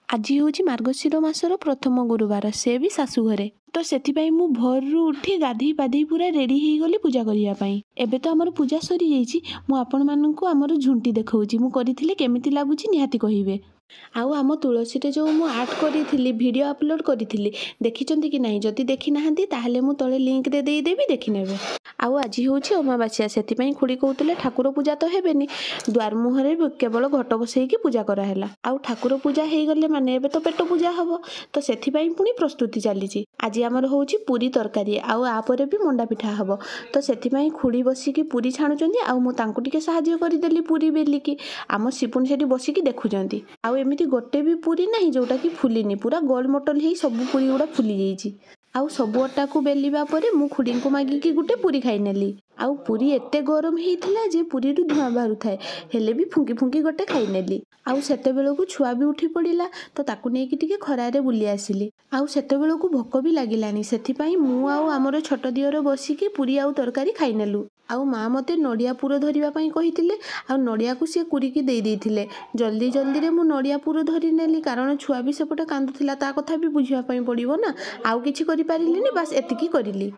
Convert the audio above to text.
आज हूँ मार्गशीर मासर प्रथम गुरुवार से भी शाशु घरे तो से मु भोरु उठी गाधी पाधी पूरा रेडी हो गली पूजा करने। एबे तो आमर पूजा सरी जाइए। मु आपण मानू आमर झुंटी देखा मु करी केमिति लगुच निहाती कहिबे। आउ आम तुलसी जो मु आर्ट करी वीडियो अपलोड करी देखी कि नहीं जदि देखी ना ताहले मु तले लिंक रे देदेवी देखी नेबे। आउ आज हूँ अमावास्या से खुड़ी कहते ठाकुर पूजा तो हेबेनी द्वार मुहरे केवल घट बसैकी पूजा कराला। आउ ठाकुर पूजा हो गले माने एबे तो पेट पूजा हम तो से पुणी प्रस्तुति चली। आज आमर हूँ पूरी तरकारी आउ आपर भी मंडा पिठा हम तो से खुड़ी बसिकी पूरी छाणुचंदी आउ मु तांकु टिके सहाय्य करदेली पूरी बेलिकी आम सिपुन सेठी बसिकी देखुचंदी। आउ एमिति गोटे भी पूरी नहीं जोटा कि फुलिनी पूरा गोल मोटल ही सब पूरी गुड़ा फुली जाइए। आउ सब अटा को बेलिबा परे मु खुड़ी को मागिकी गुटे पूरी खाई नेली। आउ पूरी एते गरम होता जे पूरी धुआं बाहर थाए हेले भी फुंकी फुंकी गोटे खाई नेली। आउ सेते बेलकु छुआ भी उठी पड़िला तो ताकू नेकी टिके खरारे बुली आसिली। आउ सेते बेलकु भोक भी लागिलानी सेथिपाई मु आउ आमर छोट दियर बसिकी पूरी आउ तरकारी खाई नेलु। आउ माँ मते नड़िया पुर धरिबा पई कहिथिले आउ नड़िया को सी कुरिकी देई देइथिले। जल्दी जल्दी रे मु नड़िया पुर धरि नेली कारण छुआ भी सेपटे कांदुथिला ता कथा भी बुझिबा पई पड़िबो ना। आउ किछि करि पारिलिनी बस एतिकी करिली।